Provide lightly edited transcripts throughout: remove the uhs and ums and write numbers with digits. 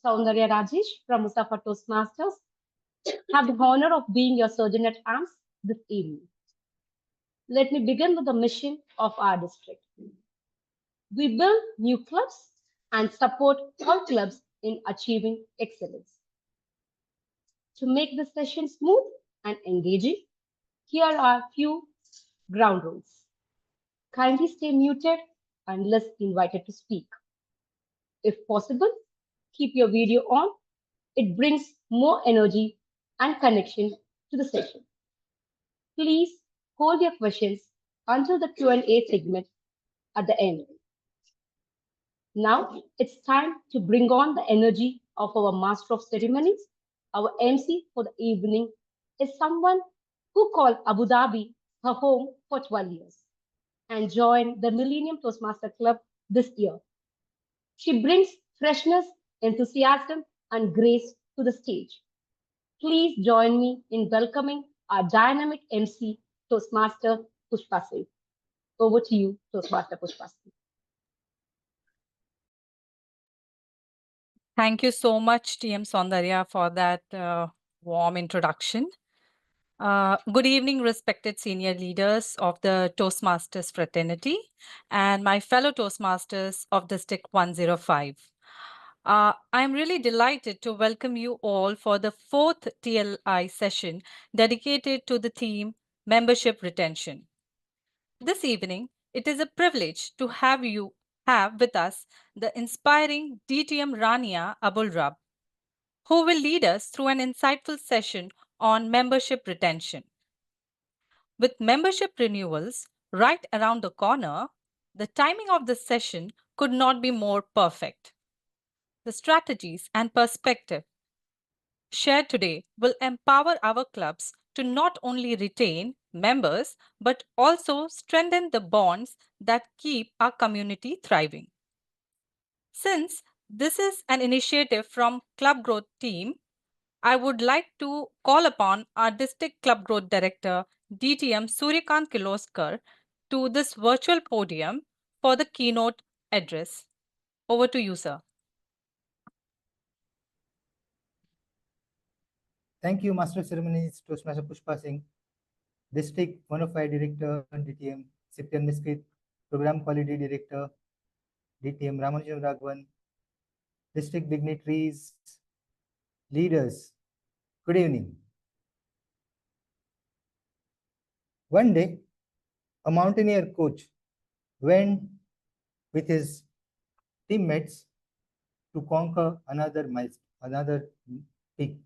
Saundarya Rajesh from Mustafa Toastmasters, have the honor of being your surgeon at arms this evening. Let me begin with the mission of our district. We build new clubs and support all clubs in achieving excellence. To make this session smooth and engaging, here are a few ground rules. Kindly stay muted unless invited to speak. If possible, keep your video on. It brings more energy and connection to the session. Please hold your questions until the Q&A segment at the end. Now it's time to bring on the energy of our master of ceremonies. Our MC for the evening is someone who called Abu Dhabi her home for 12 years and joined the Millennium Toastmaster Club this year. She brings freshness, enthusiasm, and grace to the stage. Please join me in welcoming our dynamic MC, Toastmaster Pushpa Singh. Over to you, Toastmaster Pushpa Singh. Thank you so much, TM Saundarya, for that warm introduction. Good evening, respected senior leaders of the Toastmasters fraternity and my fellow Toastmasters of District 105. I'm really delighted to welcome you all for the fourth TLI session dedicated to the theme Membership Retention. This evening, it is a privilege to have with us the inspiring DTM Rania Abul-Rub, who will lead us through an insightful session on membership retention. With membership renewals right around the corner, the timing of this session could not be more perfect. The strategies and perspective shared today will empower our clubs to not only retain members but also strengthen the bonds that keep our community thriving. Since this is an initiative from Club Growth team, I would like to call upon our District Club Growth Director, DTM Suryakant Kiloskar, to this virtual podium for the keynote address. Over to you, sir. Thank you, Master of Ceremonies, Toastmaster Pushpa Singh, District 105 Director, DTM Sipyan Miskit, Program Quality Director, DTM Ramanujan Raghavan, District Dignitaries, Leaders, good evening. One day, a mountaineer coach went with his teammates to conquer another peak.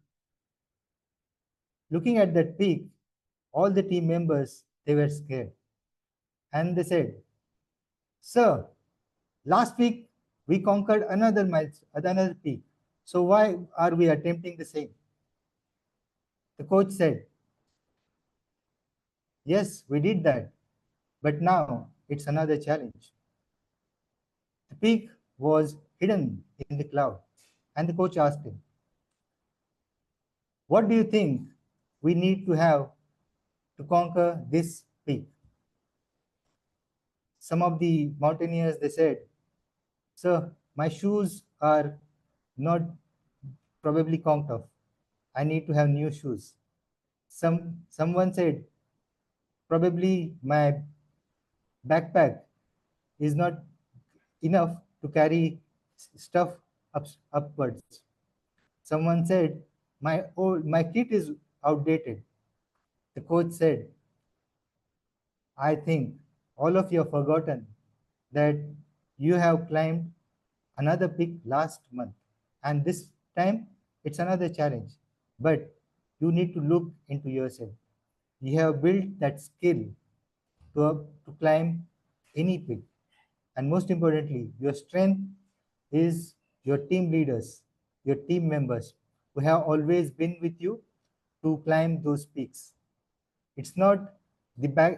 Looking at that peak, all the team members, they were scared. And they said, "Sir, last week we conquered another peak. So why are we attempting the same?" The coach said, "Yes, we did that, but now it's another challenge." The peak was hidden in the cloud, and the coach asked him, "What do you think we need to have to conquer this peak?" Some of the mountaineers, they said, "Sir, my shoes are not probably conked off. I need to have new shoes." Someone said, "Probably my backpack is not enough to carry stuff upwards." Someone said, my kit is outdated." The coach said, "I think all of you have forgotten that you have climbed another peak last month, and this time it's another challenge. But you need to look into yourself. You have built that skill to climb any peak. And most importantly, your strength is your team leaders, your team members who have always been with you to climb those peaks. It's not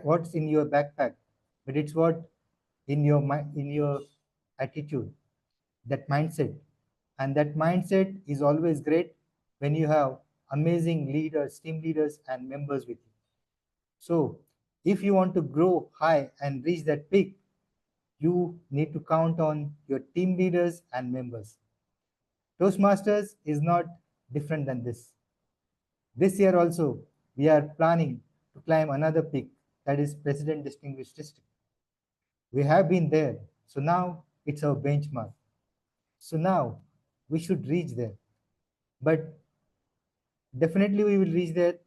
what's in your backpack, but it's what in your attitude, that mindset. And that mindset is always great when you have amazing leaders, team leaders, and members with you. So if you want to grow high and reach that peak, you need to count on your team leaders and members. Toastmasters is not different than this. This year also, we are planning to climb another peak, that is President Distinguished District. We have been there, so now it's our benchmark. So now we should reach there. But definitely we will reach there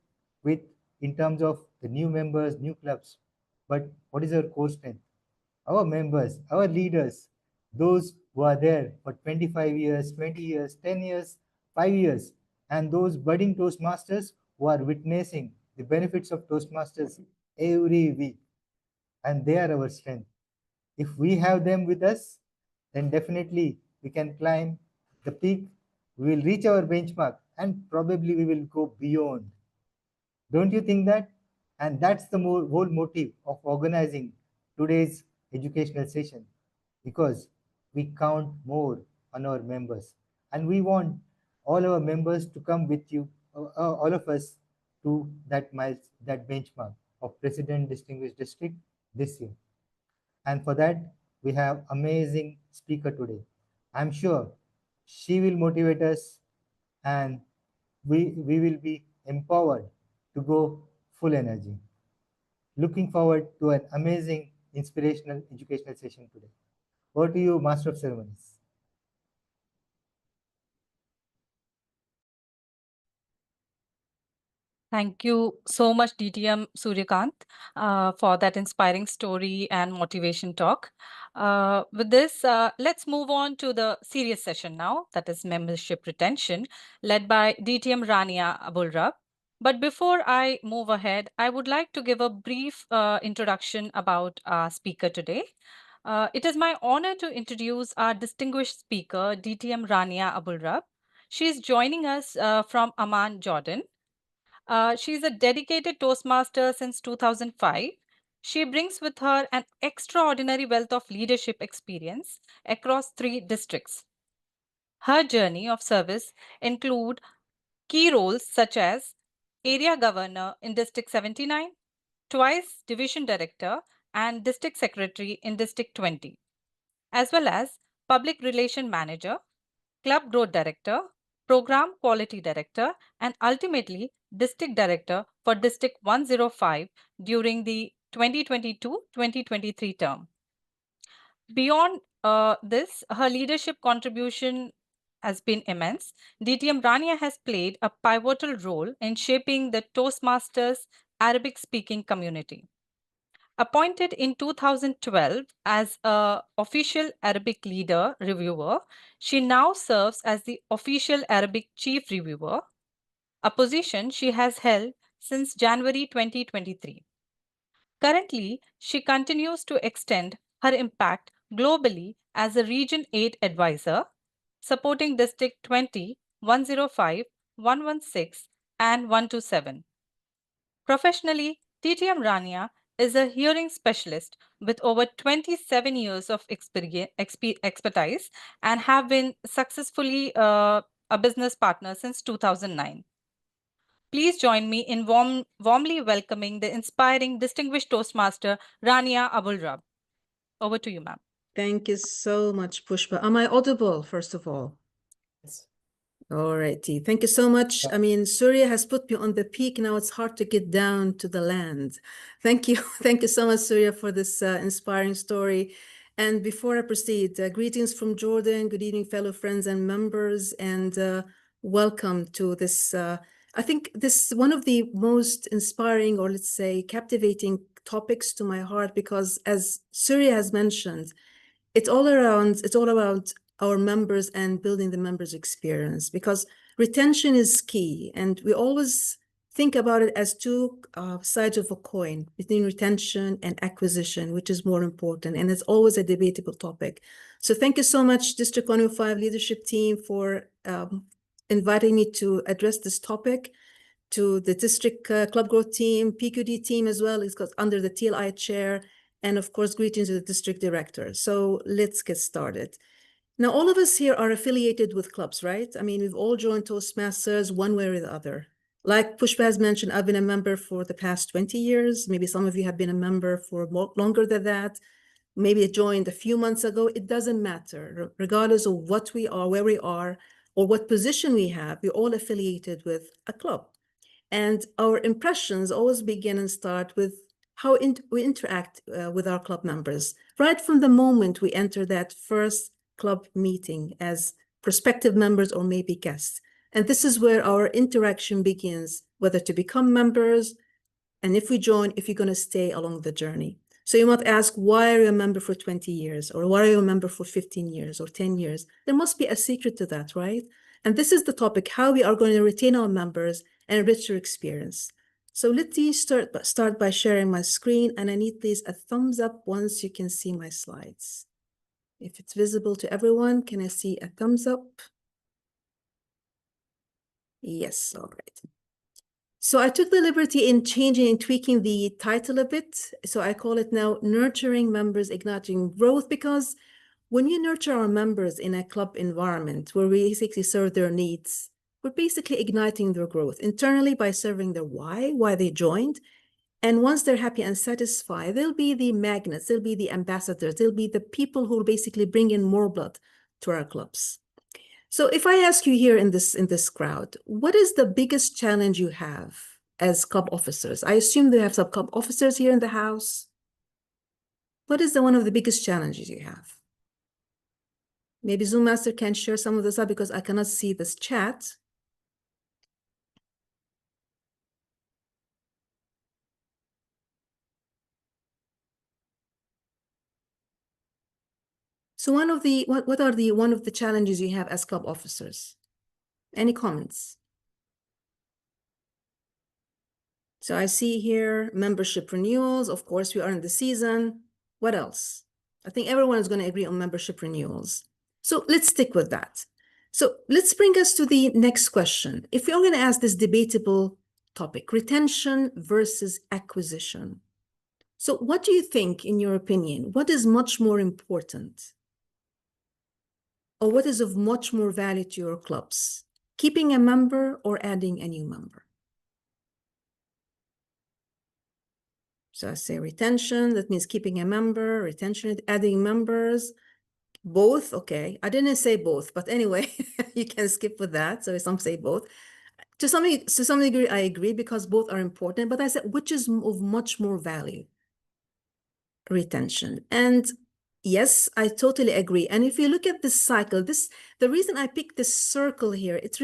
with in terms of the new members, new clubs. But what is our core strength? Our members, our leaders, those who are there for 25 years, 20 years, 10 years, 5 years, and those budding Toastmasters who are witnessing the benefits of Toastmasters every week. And they are our strength. If we have them with us, then definitely we can climb the peak, we will reach our benchmark, and probably we will go beyond. Don't you think that? And that's the whole motive of organizing today's educational session, because we count more on our members, and we want all our members to come with you, all of us, to that benchmark of President Distinguished District this year. And for that, we have amazing speaker today. I'm sure she will motivate us, and we will be empowered to go full energy. Looking forward to an amazing, inspirational educational session today. Over to you, Master of Ceremonies. Thank you so much, DTM Suryakant, for that inspiring story and motivation talk. With this, let's move on to the serious session now, that is membership retention, led by DTM Rania Abul-Rub. But before I move ahead, I would like to give a brief introduction about our speaker today. It is my honor to introduce our distinguished speaker, DTM Rania Abul-Rub. She is joining us from Amman, Jordan. She's a dedicated Toastmaster since 2005. She brings with her an extraordinary wealth of leadership experience across 3 districts. Her journey of service include key roles such as Area Governor in District 79, twice Division Director and District Secretary in District 20, as well as Public Relation Manager, Club Growth Director, Program Quality Director, and ultimately District Director for District 105 during the 2022-2023 term. Beyond this, her leadership contribution has been immense. DTM Rania has played a pivotal role in shaping the Toastmasters Arabic-speaking community. Appointed in 2012 as an official Arabic leader reviewer, she now serves as the official Arabic chief reviewer, a position she has held since January 2023. Currently, she continues to extend her impact globally as a Region 8 advisor, supporting District 20, 105, 116, and 127. Professionally, DTM Rania is a hearing specialist with over 27 years of expertise and have been successfully a business partner since 2009. Please join me in warmly welcoming the inspiring distinguished Toastmaster Rania Abul-Rub. Over to you, ma'am. Thank you so much, Pushpa. Am I audible, first of all? Yes. All righty. Thank you so much. I mean, Surya has put me on the peak. Now it's hard to get down to the land. Thank you. Thank you so much, Surya, for this inspiring story. And before I proceed, greetings from Jordan. Good evening, fellow friends and members, and welcome to this. I think this is one of the most inspiring, or let's say captivating topics to my heart, because as Surya has mentioned, it's all about our members and building the members' experience, because retention is key. And we always think about it as two sides of a coin, between retention and acquisition, which is more important. And it's always a debatable topic. So thank you so much, District 105 leadership team, for inviting me to address this topic, to the district club growth team, PQD team as well, it's got under the TLI chair, and of course, greetings to the district director. So let's get started. Now, all of us here are affiliated with clubs, right? I mean, we've all joined Toastmasters one way or the other. Like Pushpa has mentioned, I've been a member for the past 20 years. Maybe some of you have been a member for longer than that. Maybe it joined a few months ago. It doesn't matter. Regardless of what we are, where we are, or what position we have, we're all affiliated with a club. And our impressions always begin and start with how we interact with our club members, right from the moment we enter that first club meeting as prospective members or maybe guests. And this is where our interaction begins, whether to become members, and if we join, if you're going to stay along the journey. So you might ask, why are you a member for 20 years? Or why are you a member for 15 years or 10 years? There must be a secret to that, right? And this is the topic, how we are going to retain our members and enrich your experience. So let me start by sharing my screen, and I need please a thumbs up once you can see my slides. If it's visible to everyone, can I see a thumbs up? Yes, all right. So I took the liberty in changing and tweaking the title a bit. So I call it now Nurturing Members, Igniting Growth, because when you nurture our members in a club environment where we basically serve their needs, we're basically igniting their growth internally by serving their why they joined. And once they're happy and satisfied, they'll be the magnets, they'll be the ambassadors, they'll be the people who will basically bring in more blood to our clubs. So if I ask you here in this crowd, what is the biggest challenge you have as club officers? I assume they have some club officers here in the house. What is one of the biggest challenges you have? Maybe Zoom Master can share some of this up because I cannot see this chat. So what are one of the challenges you have as club officers? Any comments? So I see here membership renewals. Of course, we are in the season. What else? I think everyone is going to agree on membership renewals. So let's stick with that. So let's bring us to the next question. If we are going to ask this debatable topic, retention versus acquisition. So what do you think, in your opinion, what is much more important? Or what is of much more value to your clubs? Keeping a member or adding a new member? So I say retention, that means keeping a member, retention, adding members, both, okay. I didn't say both, but anyway, you can skip with that. So some say both. To some degree, I agree because both are important, but I said, which is of much more value? Retention. And yes, I totally agree. And if you look at this cycle, the reason I picked this circle here, it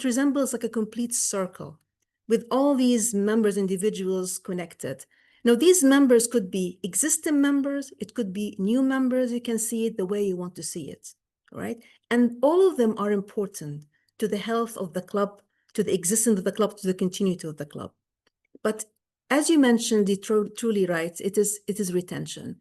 resembles like a complete circle with all these members, individuals connected. Now, these members could be existing members, it could be new members, you can see it the way you want to see it, right? And all of them are important to the health of the club, to the existence of the club, to the continuity of the club. But as you mentioned, you're truly right, it is retention.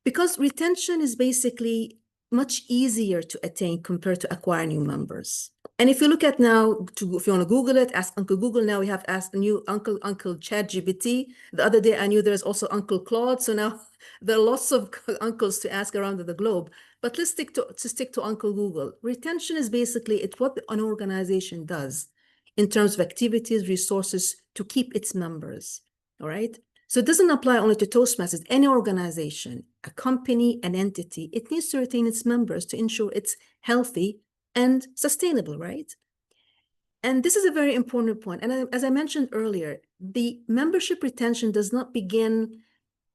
Because retention is basically much easier to attain compared to acquire new members. And if you look at now, if you want to Google it, ask Uncle Google. Now we have asked a new Uncle ChatGPT. The other day I knew there's also Uncle Claude. So now there are lots of uncles to ask around the globe. But let's stick to Uncle Google. Retention is basically what an organization does in terms of activities, resources to keep its members. All right. So it doesn't apply only to Toastmasters. Any organization, a company, an entity, it needs to retain its members to ensure it's healthy and sustainable, right? And this is a very important point. And as I mentioned earlier, the membership retention does not begin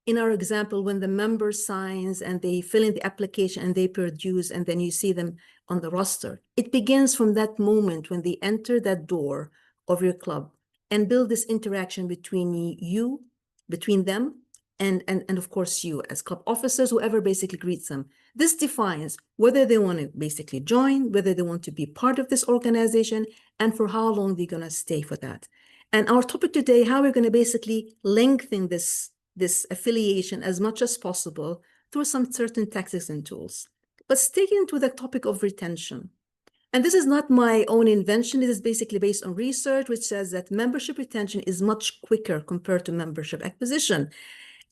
in our example when the member signs and they fill in the application and they produce and then you see them on the roster. It begins from that moment when they enter that door of your club and build this interaction between them and of course you as club officers, whoever basically greets them. This defines whether they want to basically join, whether they want to be part of this organization, and for how long they're going to stay for that. And our topic today, how we're going to basically lengthen this affiliation as much as possible through some certain tactics and tools. But sticking to the topic of retention, and this is not my own invention, it is basically based on research, which says that membership retention is much quicker compared to membership acquisition.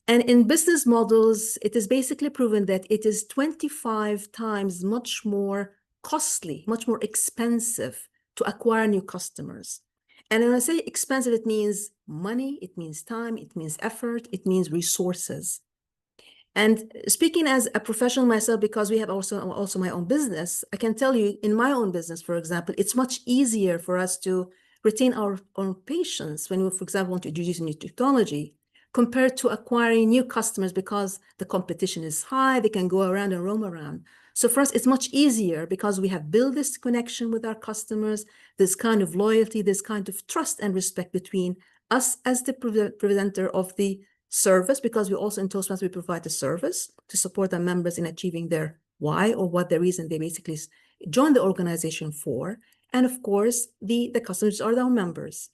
And in business models, it is basically proven that it is 25 times much more costly, much more expensive to acquire new customers. And when I say expensive, it means money, it means time, it means effort, it means resources. And speaking as a professional myself, because we have also my own business, I can tell you in my own business, for example, it's much easier for us to retain our own patients when we, for example, want to introduce a new technology compared to acquiring new customers because the competition is high, they can go around and roam around. So for us, it's much easier because we have built this connection with our customers, this kind of loyalty, this kind of trust and respect between us as the presenter of the service, because we also in Toastmasters, we provide a service to support our members in achieving their why or what the reason they basically join the organization for. And of course, the customers are our members.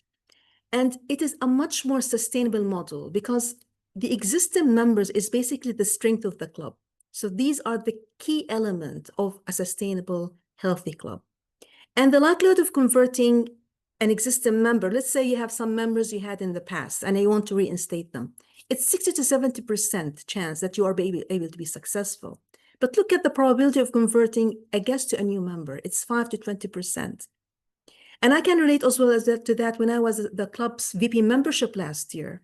And it is a much more sustainable model because the existing members is basically the strength of the club. So these are the key element of a sustainable, healthy club. And the likelihood of converting an existing member, let's say you have some members you had in the past and you want to reinstate them, it's 60 to 70% chance that you are able to be successful. But look at the probability of converting a guest to a new member. It's 5 to 20%. And I can relate as well as to that when I was the club's VP membership last year.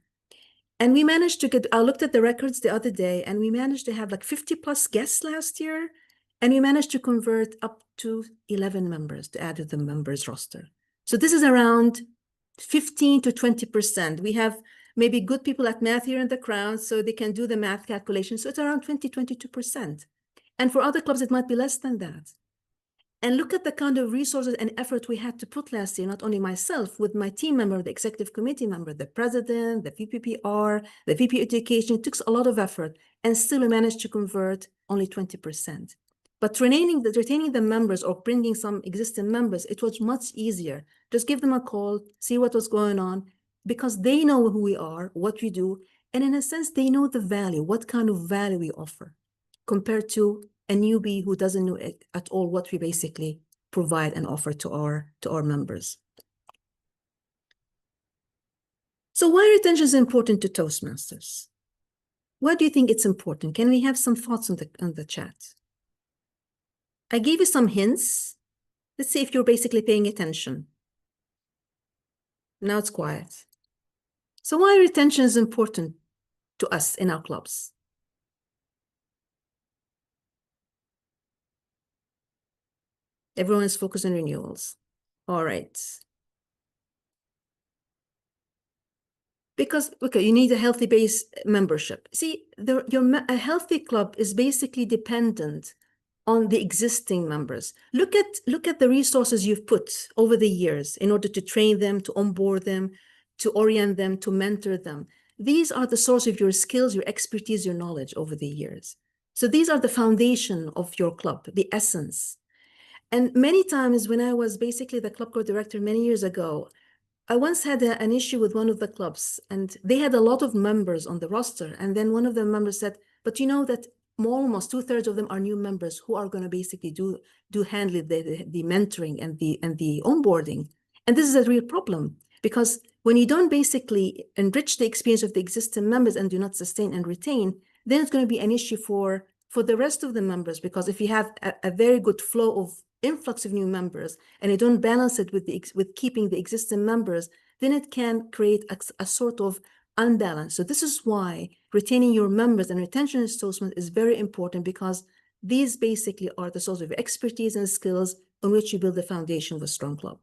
And we managed to get, I looked at the records the other day, and we managed to have like 50 plus guests last year. And we managed to convert up to 11 members to add to the members roster. So this is around 15 to 20%. We have maybe good people at math here in the crowd, so they can do the math calculation. So it's around 20, 22%. And for other clubs, it might be less than that. And look at the kind of resources and effort we had to put last year, not only myself, with my team member, the executive committee member, the president, the VPPR, the VP education. It took a lot of effort, and still we managed to convert only 20%. But retaining the members or bringing some existing members, it was much easier. Just give them a call, see what was going on, because they know who we are, what we do, and in a sense, they know the value, what kind of value we offer, compared to a newbie who doesn't know at all what we basically provide and offer to our members. So why retention is important to Toastmasters? Why do you think it's important? Can we have some thoughts on the chat? I gave you some hints. Let's see if you're basically paying attention. Now it's quiet. So why retention is important to us in our clubs? Everyone is focused on renewals. All right. Because, okay, you need a healthy base membership. See, a healthy club is basically dependent on the existing members. Look at the resources you've put over the years in order to train them, to onboard them, to orient them, to mentor them. These are the source of your skills, your expertise, your knowledge over the years. So these are the foundation of your club, the essence. And many times when I was basically the club co-director many years ago, I once had an issue with one of the clubs, and they had a lot of members on the roster. And then one of the members said, but you know that almost 2/3 of them are new members who are going to basically handle the mentoring and the onboarding. And this is a real problem, because when you don't basically enrich the experience of the existing members and do not sustain and retain, then it's going to be an issue for the rest of the members, because if you have a very good flow of influx of new members and you don't balance it with keeping the existing members, then it can create a sort of unbalance. So this is why retaining your members and retention in Toastmasters is very important, because these basically are the source of expertise and skills on which you build the foundation of a strong club.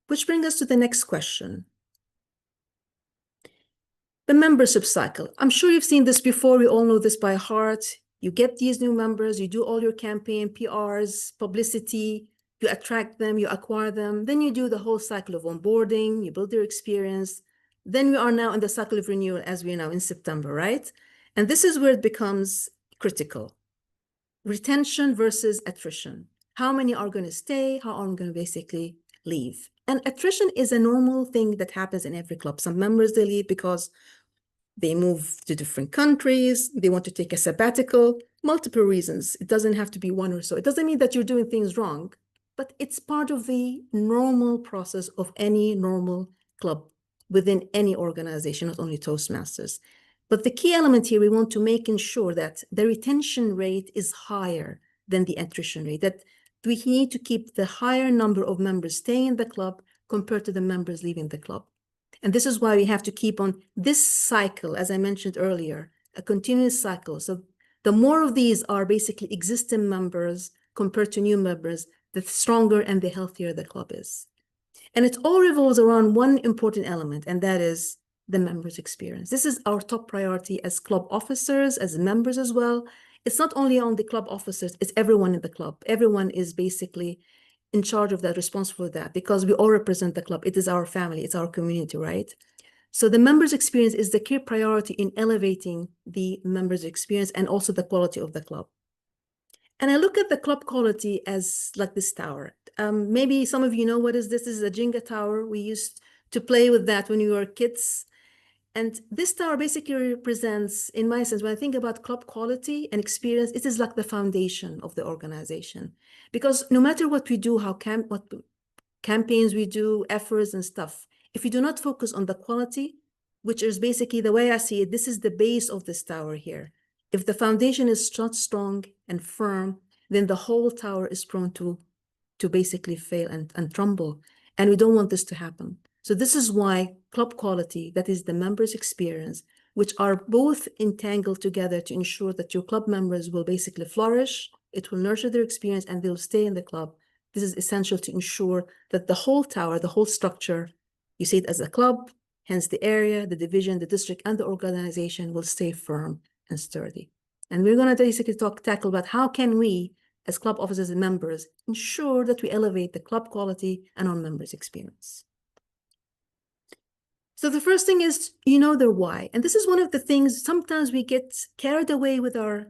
Which brings us to the next question. The membership cycle. I'm sure you've seen this before. We all know this by heart. You get these new members, you do all your campaign, PRs, publicity, you attract them, you acquire them, then you do the whole cycle of onboarding, you build their experience. Then we are now in the cycle of renewal, as we are now in September, right? And this is where it becomes critical. Retention versus attrition. How many are going to stay? How are going to basically leave? And attrition is a normal thing that happens in every club. Some members, they leave because they move to different countries, they want to take a sabbatical, multiple reasons. It doesn't have to be one or so. It doesn't mean that you're doing things wrong, but it's part of the normal process of any normal club within any organization, not only Toastmasters. But the key element here, we want to make sure that the retention rate is higher than the attrition rate, that we need to keep the higher number of members staying in the club compared to the members leaving the club. And this is why we have to keep on this cycle, as I mentioned earlier, a continuous cycle. So the more of these are basically existing members compared to new members, the stronger and the healthier the club is. And it all revolves around one important element, and that is the members' experience. This is our top priority as club officers, as members as well. It's not only on the club officers, it's everyone in the club. Everyone is basically in charge of that, responsible for that, because we all represent the club. It is our family, it's our community, right? So the members' experience is the key priority in elevating the members' experience and also the quality of the club. And I look at the club quality as like this tower. Maybe some of you know what is this. This is a Jenga tower. We used to play with that when we were kids. And this tower basically represents, in my sense, when I think about club quality and experience, it is like the foundation of the organization. Because no matter what we do, what campaigns we do, efforts and stuff, if we do not focus on the quality, which is basically the way I see it, this is the base of this tower here. If the foundation is not strong and firm, then the whole tower is prone to basically fail and crumble. And we don't want this to happen. So this is why club quality, that is the members' experience, which are both entangled together to ensure that your club members will basically flourish, it will nurture their experience, and they'll stay in the club. This is essential to ensure that the whole tower, the whole structure, you see it as a club, hence the area, the division, the district, and the organization will stay firm and sturdy. And we're going to basically tackle about how can we, as club officers and members, ensure that we elevate the club quality and our members' experience. So the first thing is, you know their why. And this is one of the things, sometimes we get carried away with our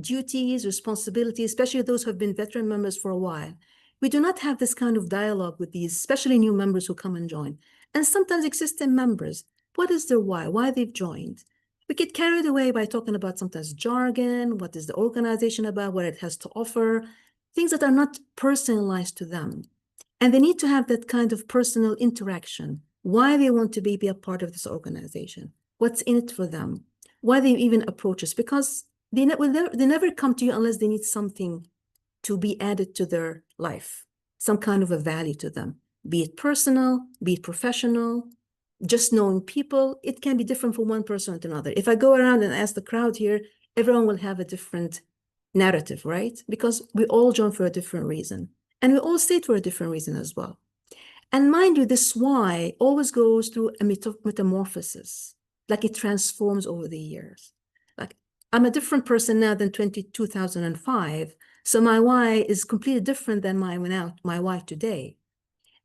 duties, responsibilities, especially those who have been veteran members for a while. We do not have this kind of dialogue with these, especially new members who come and join. And sometimes existing members, what is their why they've joined? We get carried away by talking about sometimes jargon, what is the organization about, what it has to offer, things that are not personalized to them. And they need to have that kind of personal interaction, why they want to be a part of this organization, what's in it for them, why they even approach us, because they never come to you unless they need something to be added to their life, some kind of a value to them, be it personal, be it professional, just knowing people. It can be different from one person to another. If I go around and ask the crowd here, everyone will have a different narrative, right? Because we all join for a different reason. And we all stay for a different reason as well. And mind you, this why always goes through a metamorphosis, like it transforms over the years. Like I'm a different person now than 2005. So my why is completely different than my why today.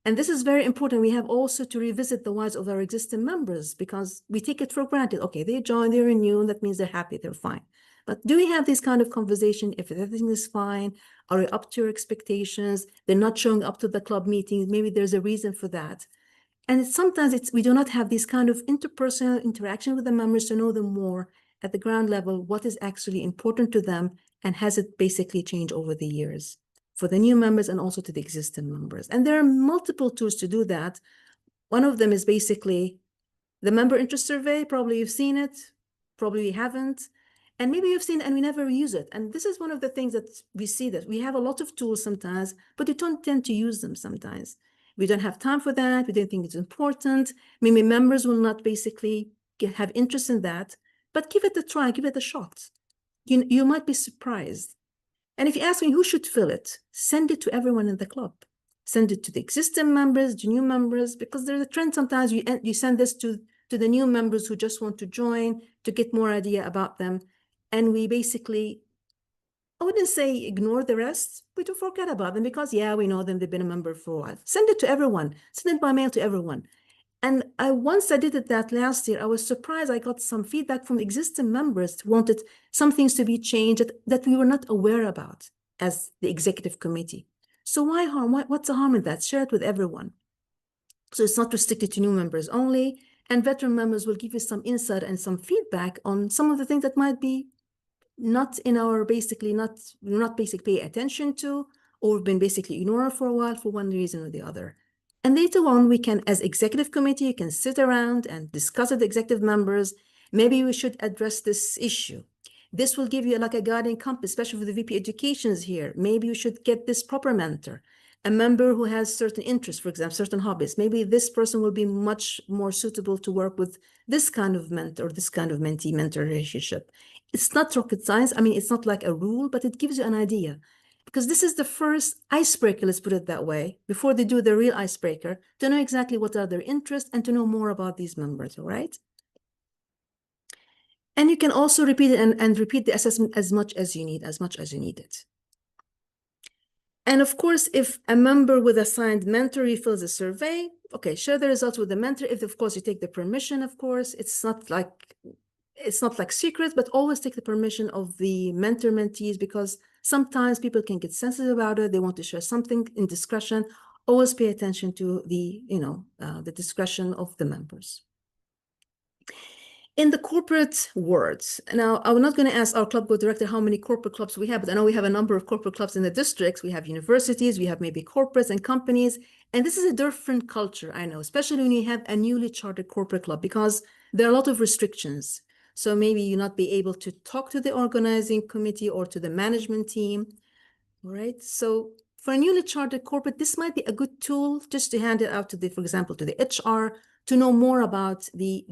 And this is very important. We have also to revisit the whys of our existing members because we take it for granted. Okay, they join, they renew, that means they're happy, they're fine. But do we have this kind of conversation? If everything is fine, are we up to your expectations? They're not showing up to the club meetings. Maybe there's a reason for that. And sometimes we do not have this kind of interpersonal interaction with the members to know them more at the ground level, what is actually important to them, and has it basically changed over the years for the new members and also to the existing members. And there are multiple tools to do that. One of them is basically the member interest survey. Probably you've seen it, probably you haven't. And maybe you've seen it and we never use it. And this is one of the things that we see, that we have a lot of tools sometimes, but we don't tend to use them sometimes. We don't have time for that. We don't think it's important. Maybe members will not basically have interest in that, but give it a try, give it a shot. You might be surprised. And if you ask me who should fill it, send it to everyone in the club. Send it to the existing members, the new members, because there's a trend sometimes you send this to the new members who just want to join to get more idea about them. And we basically, I wouldn't say ignore the rest, but to forget about them because, yeah, we know them, they've been a member for a while. Send it to everyone. Send it by mail to everyone. And once I did it that last year, I was surprised. I got some feedback from existing members who wanted some things to be changed that we were not aware about as the executive committee. So why harm? What's the harm in that? Share it with everyone. So it's not restricted to new members only. And veteran members will give you some insight and some feedback on some of the things that might be not in our not basically pay attention to, or been basically ignored for a while for one reason or the other. And later on, we can, as executive committee, you can sit around and discuss with the executive members. Maybe we should address this issue. This will give you like a guiding compass, especially for the VP educations here. Maybe you should get this proper mentor. a member who has certain interests, for example, certain hobbies. Maybe this person will be much more suitable to work with this kind of mentor, this kind of mentee-mentor relationship. It's not rocket science. I mean, it's not like a rule, but it gives you an idea. Because this is the first icebreaker, let's put it that way, before they do the real icebreaker, to know exactly what are their interests and to know more about these members, all right? And you can also repeat it and repeat the assessment as much as you need it. And of course, if a member with assigned mentor refills a survey, okay, share the results with the mentor. If, of course, you take the permission, of course, it's not like secret, but always take the permission of the mentor mentees, because sometimes people can get sensitive about it. They want to share something in discretion. Always pay attention to the, the discretion of the members. In the corporate words, now I'm not going to ask our club director how many corporate clubs we have, but I know we have a number of corporate clubs in the districts. We have universities, we have maybe corporates and companies, and this is a different culture, I know, especially when you have a newly chartered corporate club, because there are a lot of restrictions. So maybe you not be able to talk to the organizing committee or to the management team, right? So for a newly chartered corporate, this might be a good tool just to hand it out to the, for example, to the HR to know more about the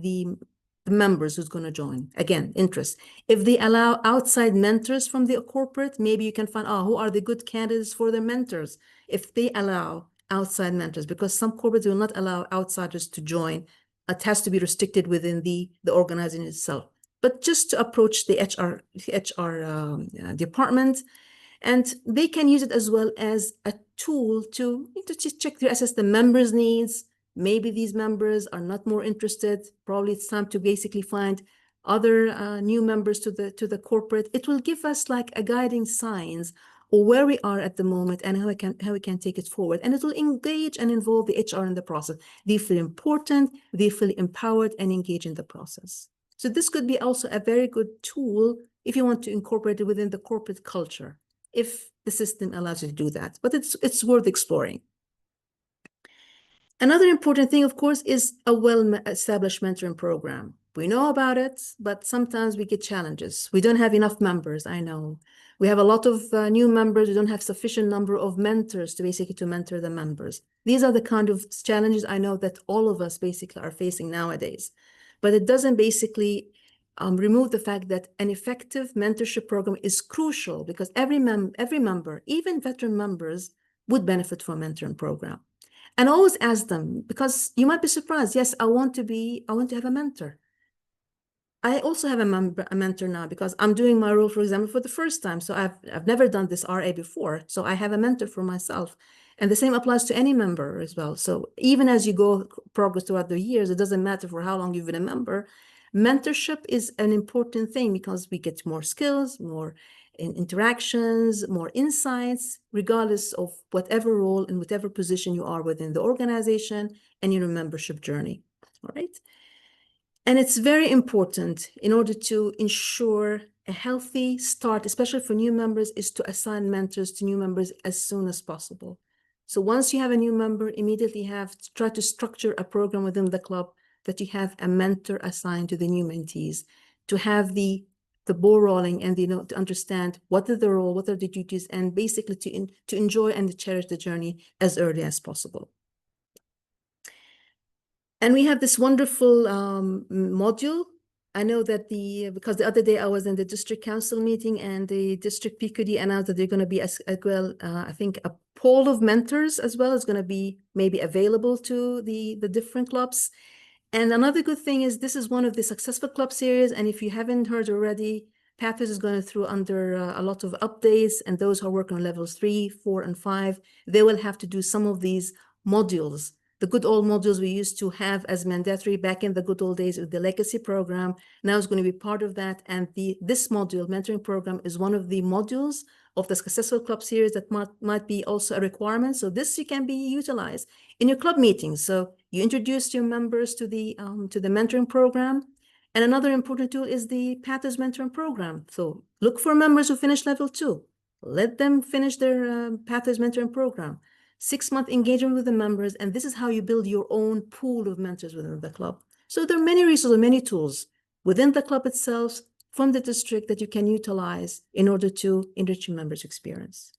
members who's going to join. Again, interest. If they allow outside mentors from the corporate, maybe you can find out who are the good candidates for their mentors. If they allow outside mentors, because some corporates will not allow outsiders to join. It has to be restricted within the organization itself. But just to approach the HR department, and they can use it as well as a tool to check to assess the members' needs. Maybe these members are not more interested. Probably it's time to basically find other new members to the corporate. It will give us like a guiding signs of where we are at the moment and how we can take it forward. And it will engage and involve the HR in the process. They feel important, they feel empowered and engage in the process. So this could be also a very good tool if you want to incorporate it within the corporate culture, if the system allows you to do that. But it's worth exploring. Another important thing, of course, is a well-established mentoring program. We know about it, but sometimes we get challenges. We don't have enough members, I know. We have a lot of new members. We don't have sufficient number of mentors to basically to mentor the members. These are the kind of challenges I know that all of us basically are facing nowadays. But it doesn't basically remove the fact that an effective mentorship program is crucial, because every member, even veteran members, would benefit from a mentoring program. And always ask them, because you might be surprised. Yes, I want to have a mentor. I also have a mentor now because I'm doing my role, for example, for the first time. So I've never done this RA before. So I have a mentor for myself. And the same applies to any member as well. So even as you go progress throughout the years, it doesn't matter for how long you've been a member. Mentorship is an important thing because we get more skills, more interactions, more insights, regardless of whatever role and whatever position you are within the organization and your membership journey. All right. And it's very important in order to ensure a healthy start, especially for new members, is to assign mentors to new members as soon as possible. So once you have a new member, immediately have to try to structure a program within the club that you have a mentor assigned to the new mentees, to have the ball rolling and to understand what is the role, what are the duties, and basically to enjoy and cherish the journey as early as possible. And we have this wonderful module. I know that because the other day I was in the district council meeting and the district PQD announced that they're going to be as well, I think a pool of mentors as well is going to be maybe available to the different clubs. And another good thing is this is one of the successful club series. And if you haven't heard already, Pathways is going through under a lot of updates, and those who are working on levels 3, 4, and 5, they will have to do some of these modules. The good old modules we used to have as mandatory back in the good old days with the legacy program now is going to be part of that. And this module, mentoring program, is one of the modules of the successful club series that might be also a requirement. So this you can be utilized in your club meetings. So you introduce your members to the mentoring program. And another important tool is the Pathways mentoring program. So look for members who finish level 2. Let them finish their Pathways mentoring program. 6-month engagement with the members, and this is how you build your own pool of mentors within the club. So there are many resources, many tools within the club itself, from the district, that you can utilize in order to enrich your members' experience.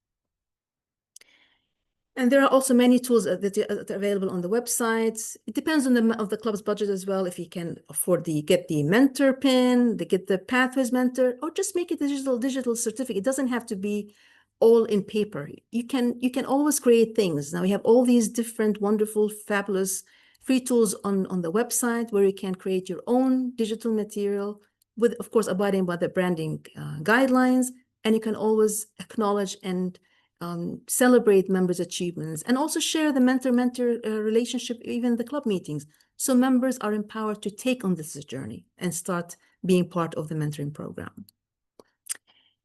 And there are also many tools that are available on the website. It depends on the club's budget as well. If you can afford get the mentor pin, get the Pathways mentor, or just make it a digital certificate. It doesn't have to be all in paper. You can always create things. Now we have all these different, wonderful, fabulous free tools on the website where you can create your own digital material with, of course, abiding by the branding guidelines. And you can always acknowledge and celebrate members' achievements, and also share the mentor-mentor relationship, even the club meetings. So members are empowered to take on this journey and start being part of the mentoring program.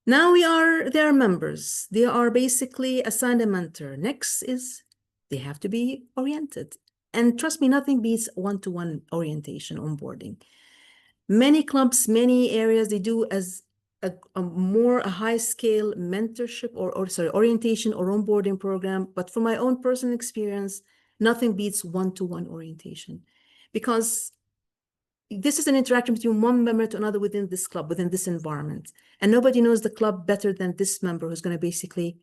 Now they are members. They are basically assigned a mentor. Next is they have to be oriented. And trust me, nothing beats one-to-one orientation onboarding. Many clubs, many areas, they do as a high-scale mentorship or orientation or onboarding program. But from my own personal experience, nothing beats one-to-one orientation, because this is an interaction between one member to another within this club, within this environment. And nobody knows the club better than this member who's going to basically,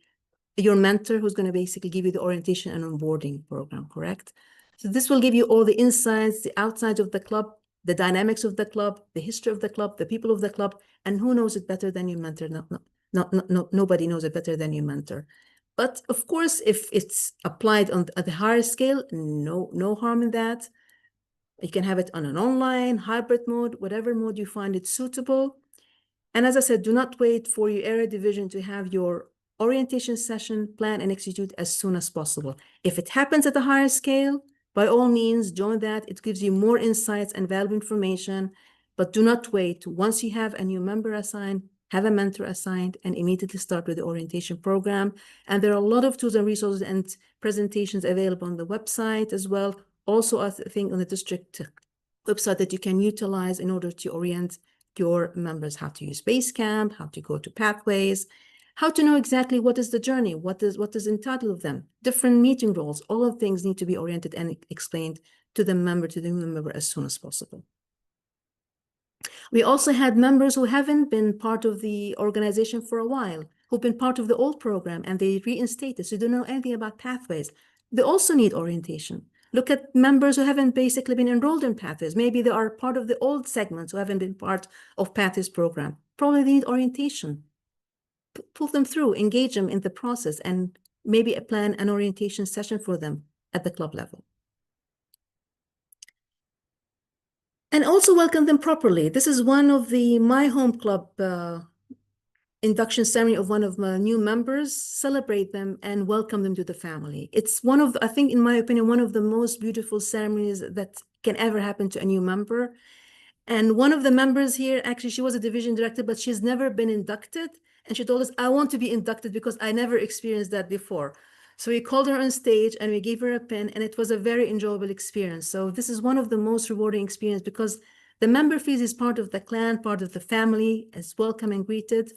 your mentor, who's going to basically give you the orientation and onboarding program, correct? So this will give you all the insights, the outside of the club, the dynamics of the club, the history of the club, the people of the club, and who knows it better than your mentor? Nobody knows it better than your mentor. But of course, if it's applied at the higher scale, no harm in that. You can have it on an online, hybrid mode, whatever mode you find it suitable. And as I said, do not wait for your area division to have your orientation session plan and execute as soon as possible. If it happens at a higher scale, by all means, join that. It gives you more insights and valuable information, but do not wait. Once you have a new member assigned, have a mentor assigned, and immediately start with the orientation program. And there are a lot of tools and resources and presentations available on the website as well. Also, I think on the district website that you can utilize in order to orient your members, how to use Basecamp, how to go to Pathways, how to know exactly what is the journey, what is entitled of them, different meeting roles. All of things need to be oriented and explained to the new member as soon as possible. We also had members who haven't been part of the organization for a while, who've been part of the old program, and they reinstated, so they don't know anything about Pathways. They also need orientation. Look at members who haven't basically been enrolled in Pathways. Maybe they are part of the old segments who haven't been part of Pathways program. Probably they need orientation. Pull them through, engage them in the process, and maybe plan an orientation session for them at the club level. And also welcome them properly. This is one of my home club induction ceremony of one of my new members. Celebrate them and welcome them to the family. It's one of, I think, in my opinion, one of the most beautiful ceremonies that can ever happen to a new member. And one of the members here, actually, she was a division director, but she's never been inducted. And she told us, I want to be inducted because I never experienced that before. So we called her on stage and we gave her a pin, and it was a very enjoyable experience. So this is one of the most rewarding experiences because the member feels is part of the clan, part of the family, is welcome and greeted.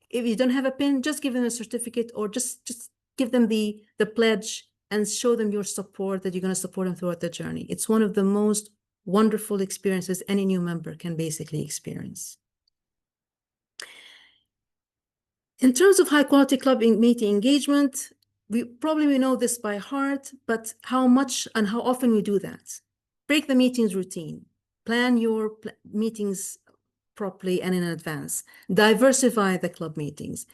If you don't have a pin, just give them a certificate, or just give them the pledge and show them your support, that you're going to support them throughout the journey. It's one of the most wonderful experiences any new member can basically experience. In terms of high quality club meeting engagement, we know this by heart, but how much and how often we do that? Break the meetings routine, plan your meetings properly and in advance, diversify the club meetings.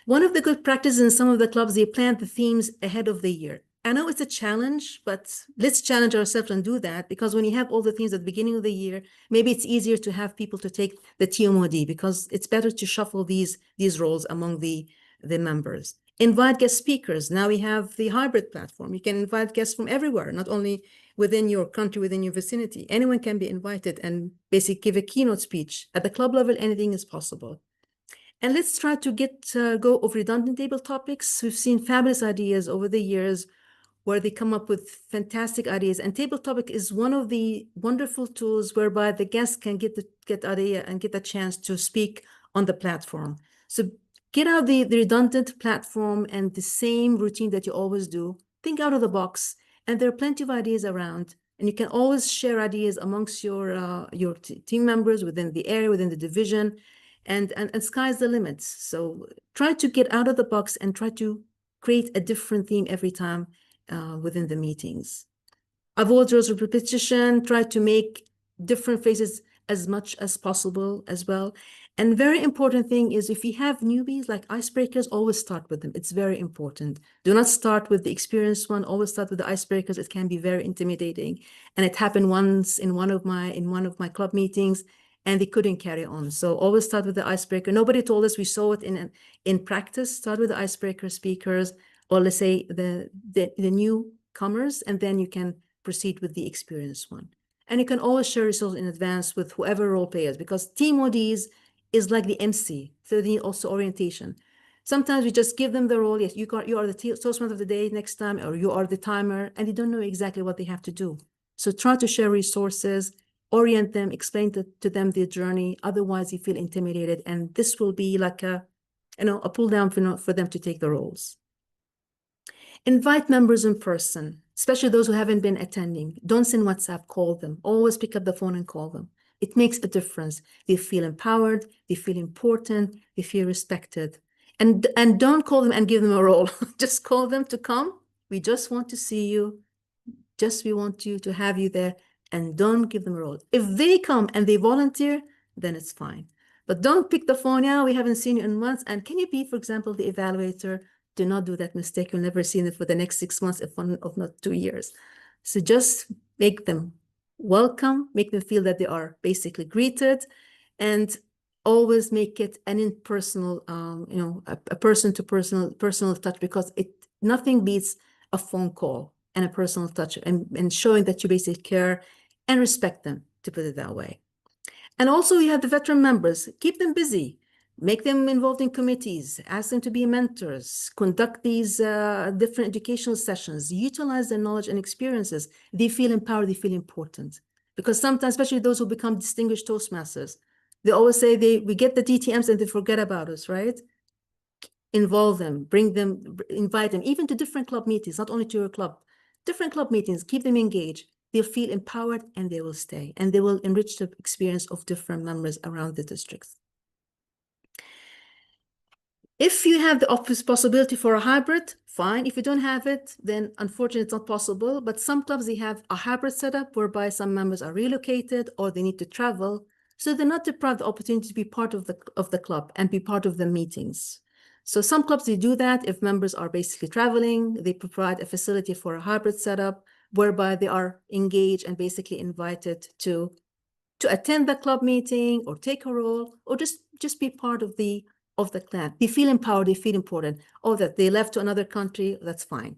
One of the good practices in some of the clubs, they plan the themes ahead of the year. I know it's a challenge, but let's challenge ourselves and do that, because when you have all the themes at the beginning of the year, maybe it's easier to have people to take the TMOD, because it's better to shuffle these roles among the members. Invite guest speakers. Now we have the hybrid platform. You can invite guests from everywhere, not only within your country, within your vicinity. Anyone can be invited and basically give a keynote speech. At the club level, anything is possible. And let's try to go over redundant table topics. We've seen fabulous ideas over the years where they come up with fantastic ideas. And table topic is one of the wonderful tools whereby the guests can get idea and get a chance to speak on the platform. So get out the redundant platform and the same routine that you always do. Think out of the box. And there are plenty of ideas around. And you can always share ideas amongst your team members within the area, within the division. And sky's the limit. So try to get out of the box and try to create a different theme every time within the meetings. Avoid rows of repetition, try to make different phrases as much as possible as well. And very important thing is if you have newbies, like icebreakers, always start with them. It's very important. Do not start with the experienced one, always start with the icebreakers. It can be very intimidating. And it happened once in one of my club meetings, and they couldn't carry on. So always start with the icebreaker. Nobody told us, we saw it in practice. Start with the icebreaker speakers, or let's say the newcomers, and then you can proceed with the experienced one. And you can always share results in advance with whoever role players, because team ODs is like the MC, so they need also orientation. Sometimes we just give them the role. Yes, you are the Toastmaster of the day next time, or you are the timer, and they don't know exactly what they have to do. So try to share resources, orient them, explain to them their journey. Otherwise, you feel intimidated, and this will be like a pull down for them to take the roles. Invite members in person, especially those who haven't been attending. Don't send WhatsApp, call them. Always pick up the phone and call them. It makes a difference. They feel empowered, they feel important, they feel respected. And don't call them and give them a role. Just call them to come. We just want to see you. We want you to have you there, and don't give them a role. If they come and they volunteer, then it's fine. But don't pick the phone. Yeah, we haven't seen you in months. And can you be, for example, the evaluator? Do not do that mistake. You'll never see them for the next 6 months, if not 2 years. So just make them welcome, make them feel that they are basically greeted, and always make it an impersonal, a personal touch, because nothing beats a phone call and a personal touch, and showing that you basically care and respect them, to put it that way. And also you have the veteran members, keep them busy. Make them involved in committees, ask them to be mentors, conduct these different educational sessions, utilize their knowledge and experiences. They feel empowered, they feel important. Because sometimes, especially those who become distinguished Toastmasters, they always say we get the DTMs and they forget about us, right? Involve them, bring them, invite them, even to different club meetings, not only to your club. Different club meetings, keep them engaged. They'll feel empowered and they will stay. And they will enrich the experience of different members around the districts. If you have the possibility for a hybrid, fine. If you don't have it, then unfortunately it's not possible. But some clubs, they have a hybrid setup whereby some members are relocated or they need to travel. So they're not deprived the opportunity to be part of the club and be part of the meetings. So some clubs, they do that. If members are basically traveling, they provide a facility for a hybrid setup whereby they are engaged and basically invited to attend the club meeting or take a role, or just be part of the clan. They feel empowered, they feel important. Oh, that they left to another country, that's fine.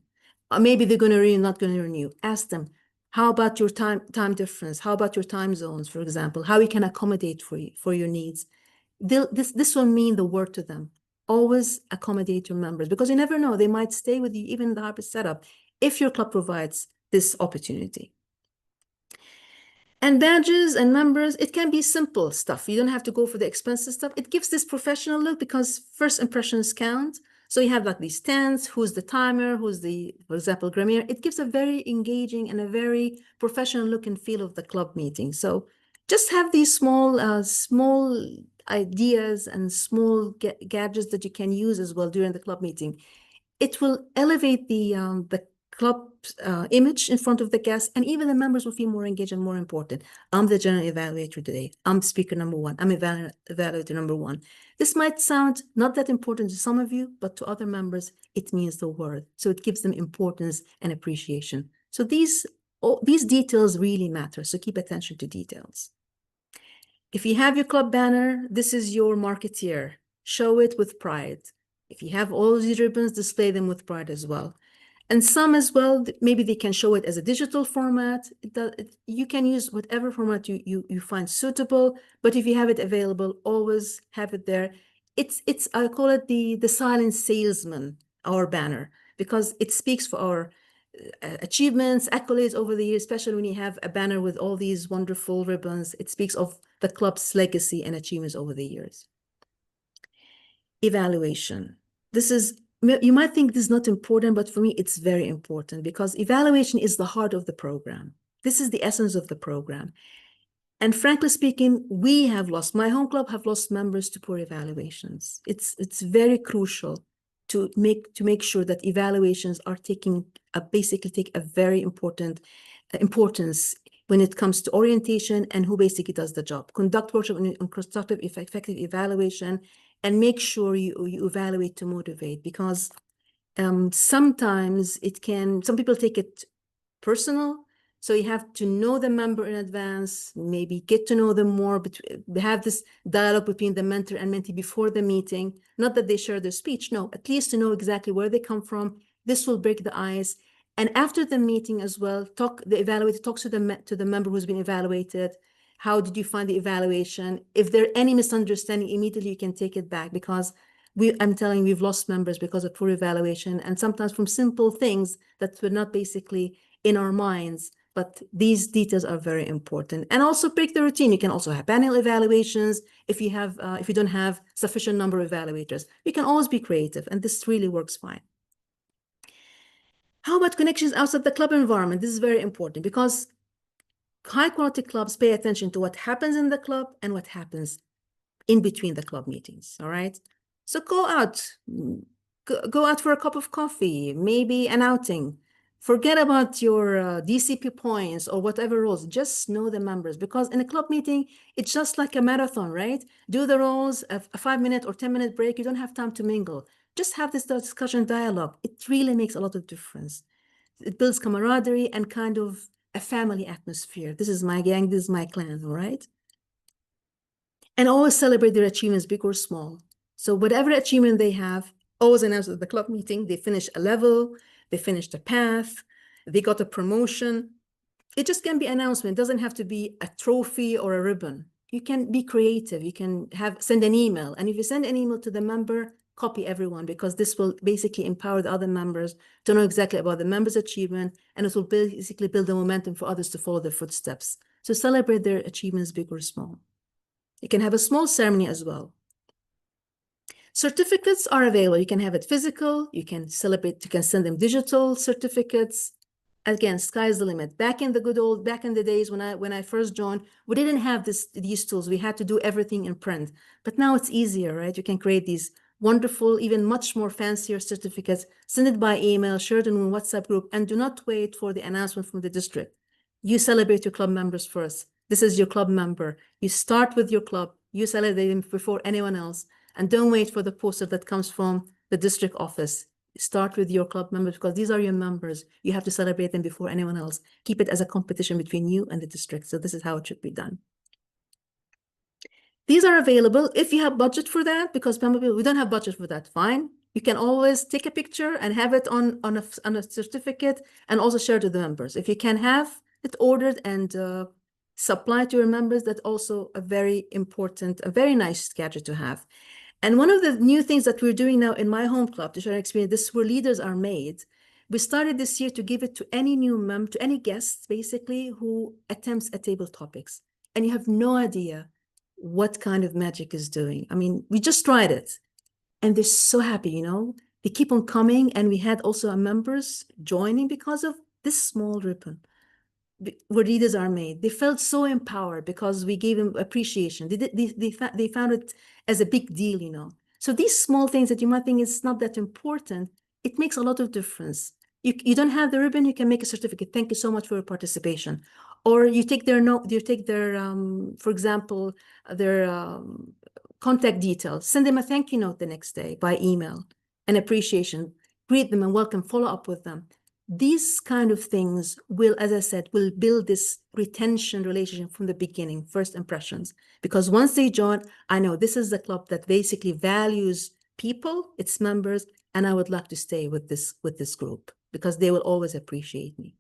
Maybe they're going to renew, not going to renew. Ask them, how about your time difference? How about your time zones, for example? How we can accommodate for your needs? This will mean the world to them. Always accommodate your members, because you never know, they might stay with you even in the hybrid setup if your club provides this opportunity. And badges and members, it can be simple stuff. You don't have to go for the expensive stuff. It gives this professional look, because first impressions count. So you have like these stands, who's the timer, who's the, for example, Grammy. It gives a very engaging and a very professional look and feel of the club meeting. So just have these small ideas and small gadgets that you can use as well during the club meeting. It will elevate the club image in front of the guests, and even the members will feel more engaged and more important. I'm the general evaluator today. I'm speaker number one. I'm evaluator number one. This might sound not that important to some of you, but to other members, it means the world. So it gives them importance and appreciation. So these details really matter. So keep attention to details. If you have your club banner, this is your marketeer. Show it with pride. If you have all these ribbons, display them with pride as well. And some as well, maybe they can show it as a digital format. You can use whatever format you find suitable, but if you have it available, always have it there. I call it the silent salesman, our banner, because it speaks for our achievements, accolades over the years, especially when you have a banner with all these wonderful ribbons. It speaks of the club's legacy and achievements over the years. Evaluation. You might think this is not important, but for me, it's very important, because evaluation is the heart of the program. This is the essence of the program. And frankly speaking, my home club have lost members to poor evaluations. It's very crucial. to make sure that evaluations are basically take a very important importance when it comes to orientation and who basically does the job. Conduct workshop on constructive, effective evaluation, and make sure you evaluate to motivate, because sometimes some people take it personal. So you have to know the member in advance, maybe get to know them more, have this dialogue between the mentor and mentee before the meeting. Not that they share their speech, no, at least to know exactly where they come from. This will break the ice. And after the meeting as well, the evaluator talks to the member who's been evaluated. How did you find the evaluation? If there are any misunderstanding, immediately you can take it back, because I'm telling you, we've lost members because of poor evaluation, and sometimes from simple things that were not basically in our minds. But these details are very important. And also break the routine. You can also have panel evaluations if you don't have sufficient number of evaluators. You can always be creative, and this really works fine. How about connections outside the club environment? This is very important, because high quality clubs pay attention to what happens in the club and what happens in between the club meetings. All right. So go out for a cup of coffee, maybe an outing. Forget about your DCP points or whatever rules. Just know the members, because in a club meeting, it's just like a marathon, right? Do the roles, a 5-minute or 10-minute break. You don't have time to mingle. Just have this discussion dialogue. It really makes a lot of difference. It builds camaraderie and kind of a family atmosphere. This is my gang, this is my clan, all right? And always celebrate their achievements, big or small. So whatever achievement they have, always announce at the club meeting. They finished a level, they finished a path, they got a promotion. It just can be an announcement. It doesn't have to be a trophy or a ribbon. You can be creative. You can send an email. And if you send an email to the member, copy everyone, because this will basically empower the other members to know exactly about the member's achievement, and it will basically build the momentum for others to follow their footsteps. So celebrate their achievements, big or small. You can have a small ceremony as well. Certificates are available. You can have it physical. You can send them digital certificates. Again, sky's the limit. Back in the days when I first joined, we didn't have these tools. We had to do everything in print. But now it's easier, right? You can create these wonderful, even much more fancier certificates, send it by email, share it in a WhatsApp group, and do not wait for the announcement from the district. You celebrate your club members first. This is your club member. You start with your club. You celebrate them before anyone else. And don't wait for the poster that comes from the district office. Start with your club members, because these are your members. You have to celebrate them before anyone else. Keep it as a competition between you and the district. So this is how it should be done. These are available if you have budget for that, because we don't have budget for that, fine. You can always take a picture and have it on a certificate, and also share to the members. If you can have it ordered and supply to your members, that's also a very important, a very nice gadget to have. And one of the new things that we're doing now in my home club to share experience, this is where leaders are made. We started this year to give it to any new member, to any guests, basically, who attempts at table topics. And you have no idea what kind of magic is doing. I mean, we just tried it, and they're so happy, you know. They keep on coming, and we had also our members joining because of this small ribbon where leaders are made. They felt so empowered because we gave them appreciation. They found it as a big deal, you know. So these small things that you might think is not that important, it makes a lot of difference. You don't have the ribbon, you can make a certificate. Thank you so much for your participation. Or you take their for example, their contact details, send them a thank you note the next day by email, an appreciation, greet them and welcome, follow up with them. These kind of things will, as I said, will build this retention relationship from the beginning, first impressions. Because once they join, I know this is the club that basically values people, its members, and I would like to stay with this group because they will always appreciate me.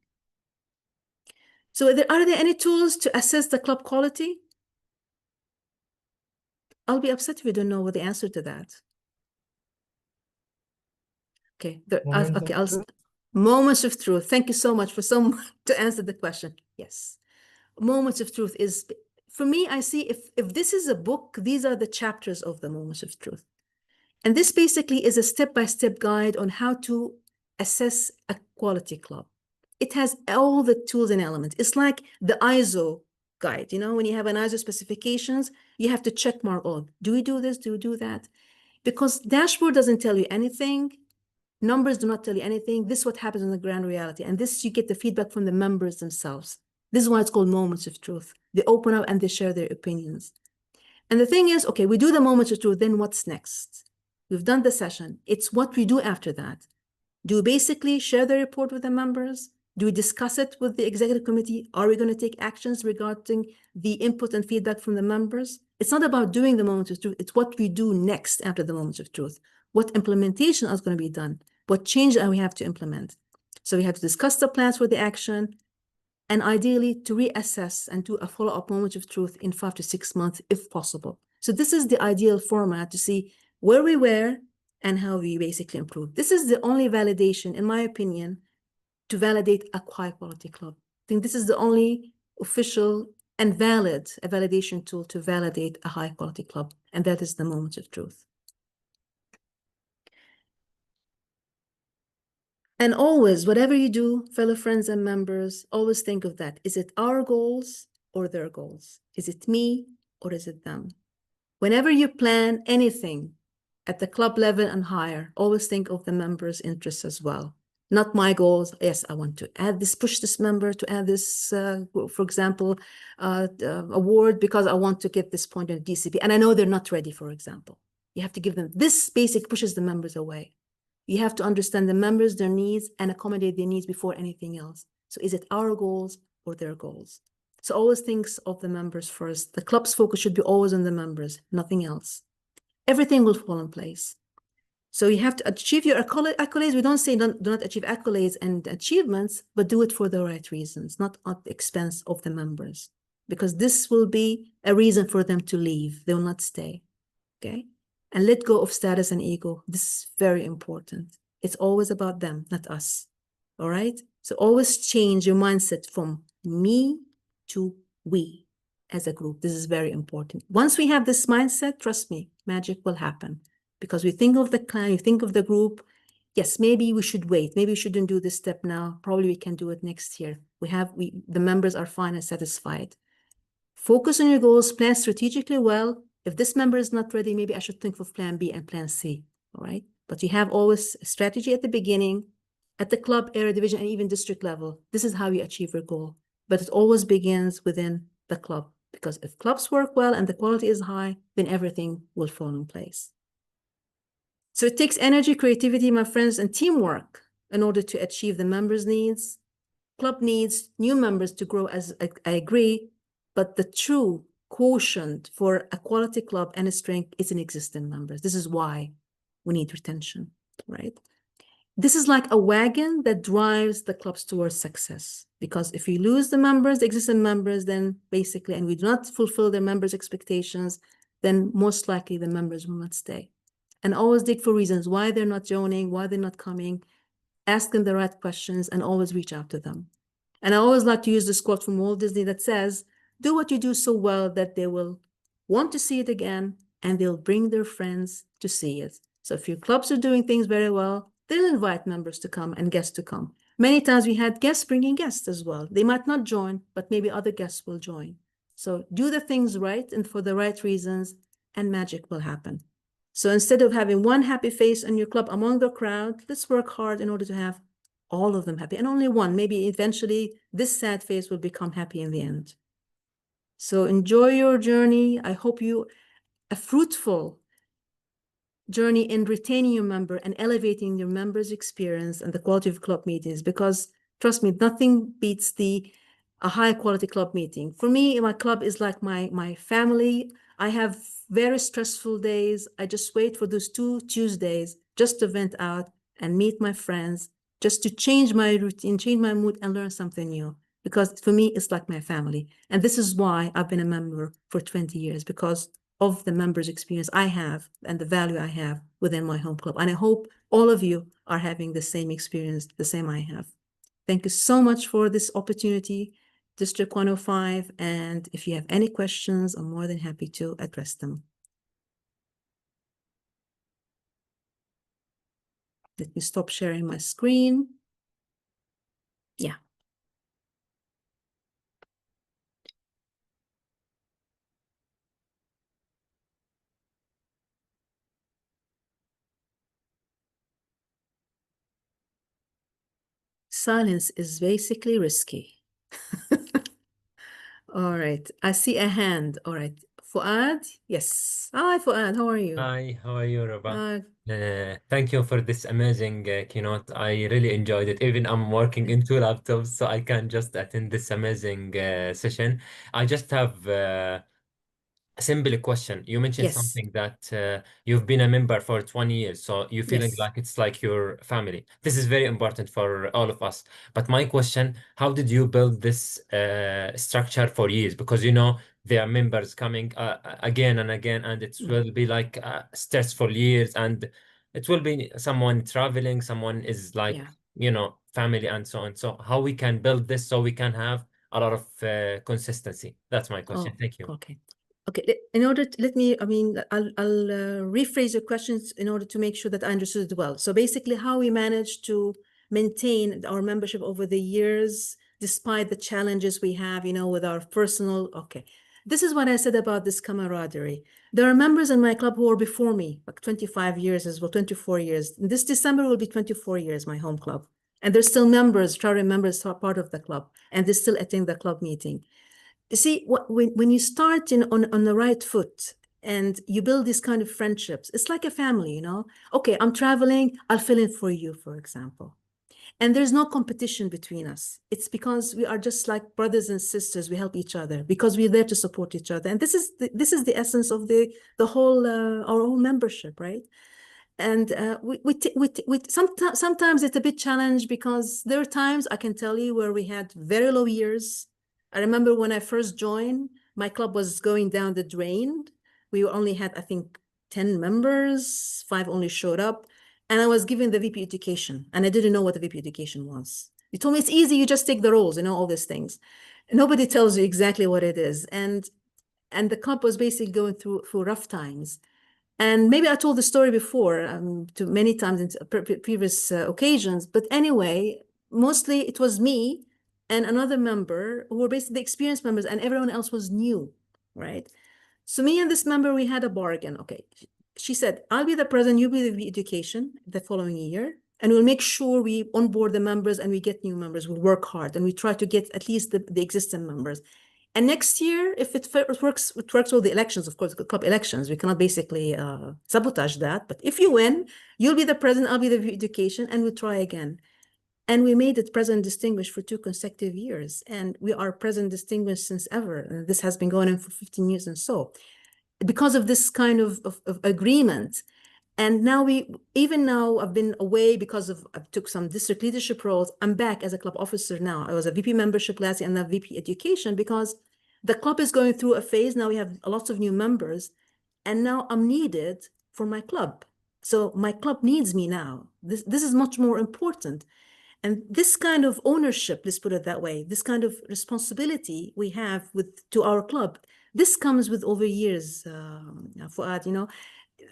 So are there any tools to assess the club quality? I'll be upset if you don't know what the answer to that. Okay, moments of truth. Thank you so much for someone to answer the question. Yes, moments of truth is, for me, I see if this is a book, these are the chapters of the moments of truth. And this basically is a step-by-step guide on how to assess a quality club. It has all the tools and elements. It's like the ISO guide. You know, when you have an ISO specifications, you have to check mark, oh, do we do this? Do we do that? Because dashboard doesn't tell you anything. Numbers do not tell you anything. This is what happens in the ground reality. And this, you get the feedback from the members themselves. This is why it's called moments of truth. They open up and they share their opinions. And the thing is, okay, we do the moments of truth, then what's next? We've done the session. It's what we do after that. Do we basically share the report with the members? Do we discuss it with the executive committee? Are we going to take actions regarding the input and feedback from the members? It's not about doing the moments of truth. It's what we do next after the moments of truth. What implementation is going to be done? What change do we have to implement? So we have to discuss the plans for the action, and ideally to reassess and do a follow-up moment of truth in 5 to 6 months if possible. So this is the ideal format to see where we were and how we basically improve. This is the only validation, in my opinion, to validate a high quality club. I think this is the only official and valid validation tool to validate a high quality club, and that is the moment of truth. And always, whatever you do, fellow friends and members, always think of that. Is it our goals or their goals? Is it me or is it them? Whenever you plan anything at the club level and higher, always think of the members' interests as well. Not my goals. Yes, I want to add this, push this member to add this, for example, award because I want to get this point in DCP. And I know they're not ready, for example. You have to give them, this basic pushes the members away. You have to understand the members, their needs, and accommodate their needs before anything else. So is it our goals or their goals? So always think of the members first. The club's focus should be always on the members, nothing else. Everything will fall in place. So you have to achieve your accolades. We don't say do not achieve accolades and achievements, but do it for the right reasons, not at the expense of the members, because this will be a reason for them to leave. They will not stay, okay? And let go of status and ego. This is very important. It's always about them, not us, all right? So always change your mindset from me to we as a group. This is very important. Once we have this mindset, trust me, magic will happen. Because we think of the clan, you think of the group. Yes, maybe we should wait. Maybe we shouldn't do this step now. Probably we can do it next year. The members are fine and satisfied. Focus on your goals, plan strategically well. If this member is not ready, maybe I should think of plan B and plan C, all right? But you have always a strategy at the beginning, at the club, area, division, and even district level. This is how you achieve your goal. But it always begins within the club, because if clubs work well and the quality is high, then everything will fall in place. So it takes energy, creativity, my friends, and teamwork in order to achieve the members' needs. Club needs new members to grow, as I agree, but the true quotient for a quality club and its strength is in existing members. This is why we need retention, right? This is like a wagon that drives the clubs towards success. Because if we lose the members, the existing members, then basically, and we do not fulfill their members' expectations, then most likely the members will not stay. And always dig for reasons why they're not joining, why they're not coming. Ask them the right questions and always reach out to them. And I always like to use this quote from Walt Disney that says, do what you do so well that they will want to see it again and they'll bring their friends to see it. So if your clubs are doing things very well, they'll invite members to come and guests to come. Many times we had guests bringing guests as well. They might not join, but maybe other guests will join. So do the things right and for the right reasons, and magic will happen. So instead of having one happy face in your club among the crowd, let's work hard in order to have all of them happy, and only one. Maybe eventually this sad face will become happy in the end. So enjoy your journey. I hope a fruitful journey in retaining your member and elevating your members' experience and the quality of club meetings, because trust me, nothing beats a high quality club meeting. For me, my club is like my family. I have very stressful days. I just wait for those 2 Tuesdays just to vent out and meet my friends, just to change my routine, change my mood, and learn something new. Because for me, it's like my family. And this is why I've been a member for 20 years, because of the members' experience I have and the value I have within my home club. And I hope all of you are having the same experience, the same I have. Thank you so much for this opportunity, District 105. And if you have any questions, I'm more than happy to address them. Let me stop sharing my screen. Yeah. Silence is basically risky. All right. I see a hand. All right. Fuad? Yes. Hi, Fuad. How are you? Hi, how are you, Raba? Uh, Thank you for this amazing keynote. I really enjoyed it. Even I'm working in two laptops, so I can just attend this amazing session. I just have a simple question. You mentioned yes. something that you've been a member for 20 years, so you're feeling Yes. like it's like your family. This is very important for all of us. But my question, how did you build this structure for years? Because you know there are members coming again and again, and it Mm. will be like stressful years, and it will be someone traveling, someone is like, Yeah. you know, family and so on. So how we can build this so we can have a lot of consistency? That's my question. Oh, Thank you. okay. Okay. In order to let me, I mean, I'll rephrase your questions in order to make sure that I understood it well. So basically, how we managed to maintain our membership over the years, despite the challenges we have, you know, with our personal. Okay. This is what I said about this camaraderie. There are members in my club who are before me, like 25 years as well, 24 years. This December will be 24 years, my home club. And there's still members, charter members who are part of the club, and they still attend the club meeting. You see, when you start on the right foot and you build these kind of friendships, it's like a family, you know? Okay, I'm traveling, I'll fill in for you, for example. And there's no competition between us. It's because we are just like brothers and sisters. We help each other because we're there to support each other. And this is the essence of the whole our whole membership, right? And sometimes it's a bit challenged because there are times I can tell you where we had very low years. I remember when I first joined, my club was going down the drain. We only had, I think, 10 members, 5 only showed up. And I was given the VP education, and I didn't know what the VP education was. You told me it's easy, you just take the roles, you know, all these things. Nobody tells you exactly what it is. And the club was basically going through rough times. And maybe I told the story before to many times in previous occasions. But anyway, mostly it was me and another member who were basically the experienced members, and everyone else was new, right? So me and this member, we had a bargain. Okay, she said, I'll be the president, you be the education the following year, and we'll make sure we onboard the members and we get new members. We'll work hard and we try to get at least the existing members. And next year, if it works with the elections, of course, the club elections, we cannot basically sabotage that. But if you win, you'll be the president, I'll be the education, and we'll try again. And we made it president distinguished for 2 consecutive years. And we are president distinguished since ever. And this has been going on for 15 years and so. Because of this kind of agreement. And now even now I've been away because I took some district leadership roles. I'm back as a club officer now. I was a VP membership last year and a VP education because the club is going through a phase. Now we have lots of new members, and now I'm needed for my club. So my club needs me now. This is much more important. And this kind of ownership, let's put it that way, this kind of responsibility we have to our club, this comes with over years, Fuad, you know,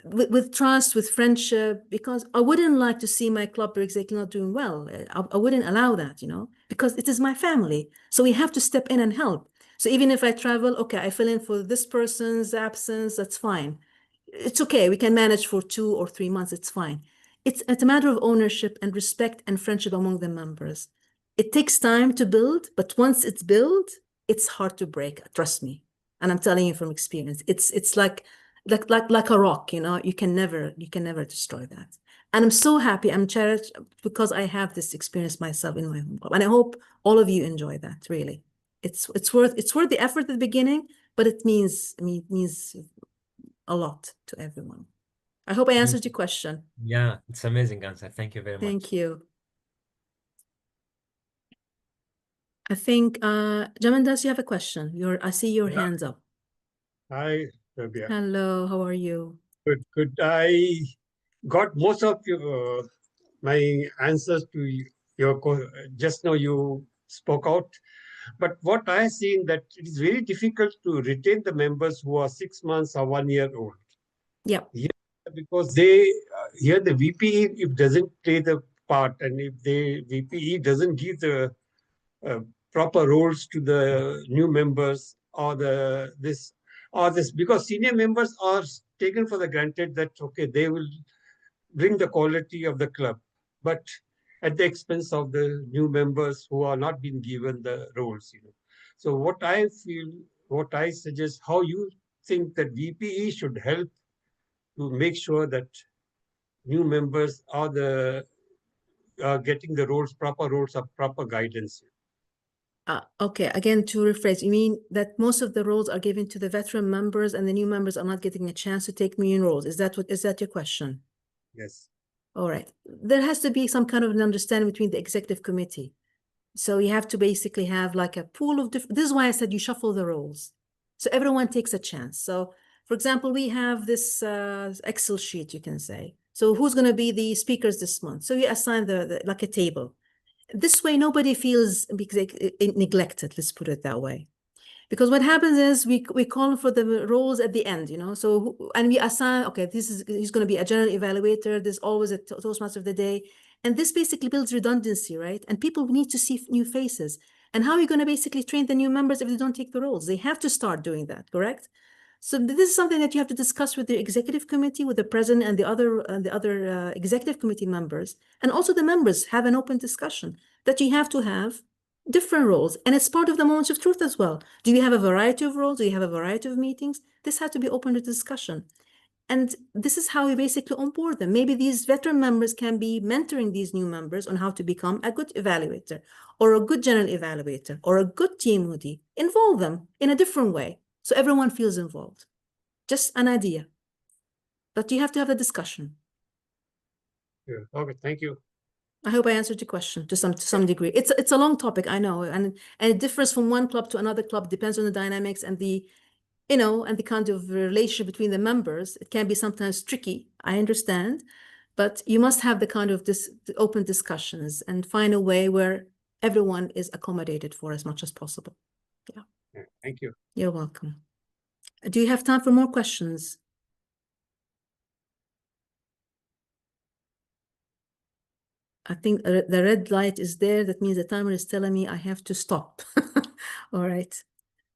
with trust, with friendship, because I wouldn't like to see my club exactly not doing well. I wouldn't allow that, you know, because it is my family. So we have to step in and help. So even if I travel, okay, I fill in for this person's absence, that's fine. It's okay. We can manage for 2 or 3 months. It's fine. It's a matter of ownership and respect and friendship among the members. It takes time to build, but once it's built, it's hard to break. Trust me. And I'm telling you from experience. It's like a rock, you know. You can never destroy that. And I'm so happy. I'm cherished because I have this experience myself in my home club. And I hope all of you enjoy that. Really, it's worth the effort at the beginning, but it means a lot to everyone. I hope I answered your question. Yeah, it's amazing answer. Thank you very much. Thank you. I think, Jamandas, you have a question. I see your Yeah. hands up. Hi, Rabia. Hello, how are you? Good. I got most of my answers to just now you spoke out. But what I seen that it is very difficult to retain the members who are 6 months or 1 year old. Yeah. Because they here the VPE if doesn't play the part, and if the VPE doesn't give the proper roles to the new members or this because senior members are taken for the granted that okay they will bring the quality of the club, but at the expense of the new members who are not being given the roles. So what I feel, what I suggest, how you think that VPE should help to make sure that new members are getting the roles, proper roles, or proper guidance. Okay, again, to rephrase, you mean that most of the roles are given to the veteran members and the new members are not getting a chance to take main roles? Is that your question? Yes. All right. There has to be some kind of an understanding between the executive committee. So you have to basically have like a pool of different, this is why I said you shuffle the roles. So everyone takes a chance. So for example, we have this Excel sheet, you can say. So who's going to be the speakers this month? So you assign like a table. This way, nobody feels neglected, let's put it that way. Because what happens is we call for the roles at the end, so, and we assign, okay, he's going to be a general evaluator, there's always a Toastmaster of the day. And this basically builds redundancy, right? And people need to see new faces. And how are you going to basically train the new members if they don't take the roles? They have to start doing that, correct? So this is something that you have to discuss with the executive committee, with the president and the other executive committee members, and also the members have an open discussion that you have to have different roles. And it's part of the moments of truth as well. Do you have a variety of roles? Do you have a variety of meetings? This has to be open to discussion. And this is how we basically onboard them. Maybe these veteran members can be mentoring these new members on how to become a good evaluator or a good general evaluator or a good team lead. Involve them in a different way so everyone feels involved. Just an idea. But you have to have a discussion. Yeah. Okay, thank you. I hope I answered your question to some degree. It's a long topic, I know, and it differs from one club to another club, depends on the dynamics and the and the kind of relationship between the members. It can be sometimes tricky, I understand, but you must have the kind of open discussions and find a way where everyone is accommodated for as much as possible. Yeah, thank you. You're welcome. Do you have time for more questions? I think the red light is there. That means the timer is telling me I have to stop. All right.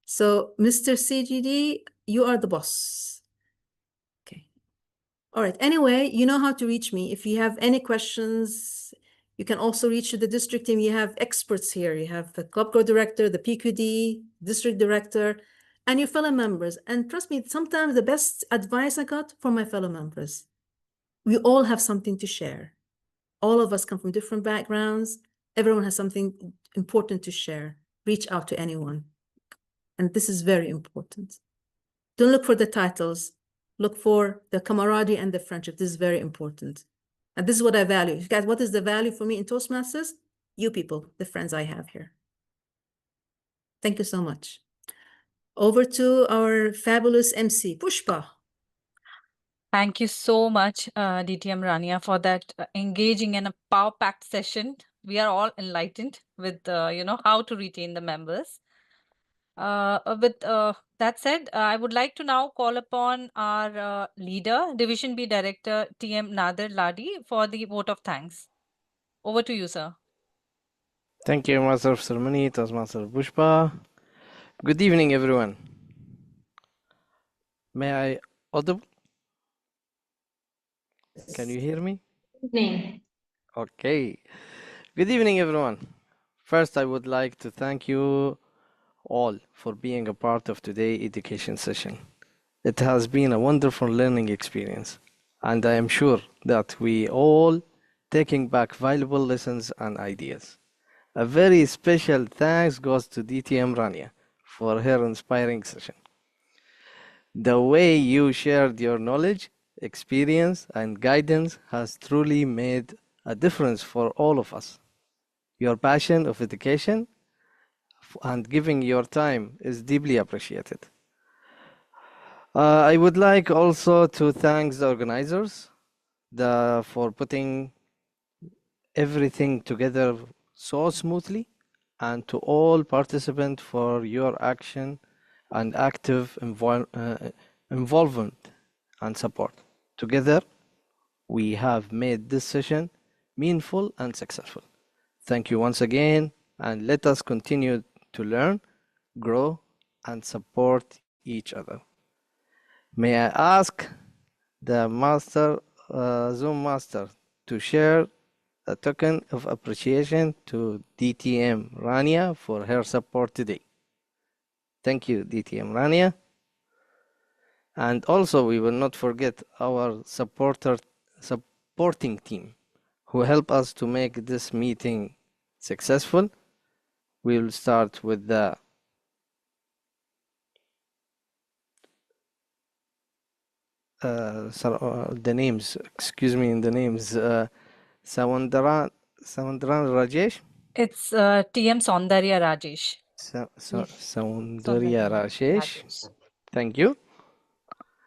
So, Mr. CGD, you are the boss. Okay. All right. Anyway, you know how to reach me. If you have any questions, you can also reach the district team. You have experts here. You have the club co-director, the PQD, district director, and your fellow members. And trust me, sometimes the best advice I got from my fellow members. We all have something to share. All of us come from different backgrounds. Everyone has something important to share. Reach out to anyone. And this is very important. Don't look for the titles. Look for the camaraderie and the friendship. This is very important. And this is what I value. Guys, what is the value for me in Toastmasters? You people, the friends I have here. Thank you so much. Over to our fabulous MC, Pushpa. Thank you so much, DTM Rania, for that engaging and a power-packed session. We are all enlightened with, how to retain the members. With that said, I would like to now call upon our leader, Division B Director, TM Nader Ladi, for the vote of thanks. Over to you, sir. Thank you, Master of Ceremony, Toastmaster Pushpa. Good evening, everyone. May I audible? Can you hear me? Name. Okay. Good evening, everyone. First, I would like to thank you all for being a part of today's education session. It has been a wonderful learning experience, and I am sure that we all taking back valuable lessons and ideas. A very special thanks goes to DTM Rania for her inspiring session. The way you shared your knowledge, experience, and guidance has truly made a difference for all of us. Your passion of education and giving your time is deeply appreciated. I would like also to thank the organizers for putting everything together so smoothly, and to all participants for your action and active involvement and support. Together, we have made this session meaningful and successful. Thank you once again, and let us continue to learn, grow, and support each other. May I ask the Zoom Master to share a token of appreciation to DTM Rania for her support today. Thank you, DTM Rania. And also, we will not forget our supporting team who help us to make this meeting successful. We will start with the names. Excuse me, in the names. Sawandran Rajesh. It's TM Saundarya Rajesh. Saundarya Rajesh. Rajesh. Thank you.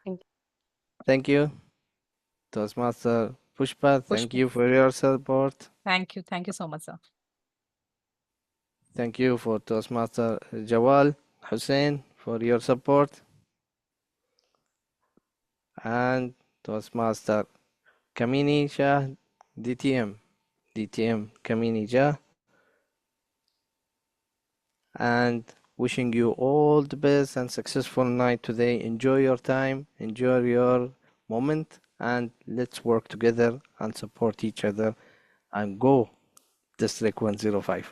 Thank you. Thank you. Toastmaster Pushpa, thank you for your support. Thank you. Thank you so much, sir. Thank you for Toastmaster Jawal Hussein for your support. And Toastmaster Kamini Shah DTM Kamini Shah. And wishing you all the best and successful night today. Enjoy your time, enjoy your moment, and let's work together and support each other and go District 105.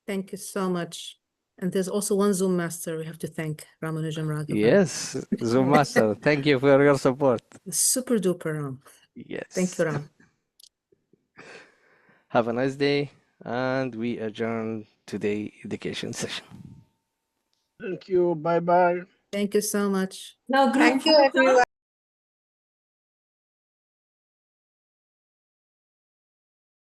Thank you so much. And there's also one Zoom master we have to thank, Ramanujan Raghavan. Yes, Zoom Master, thank you for your support. Super duper, Ram. Yes. Thank you, Ram. Have a nice day, and we adjourn today education session. Thank you. Bye bye. Thank you so much. Thank you, everyone.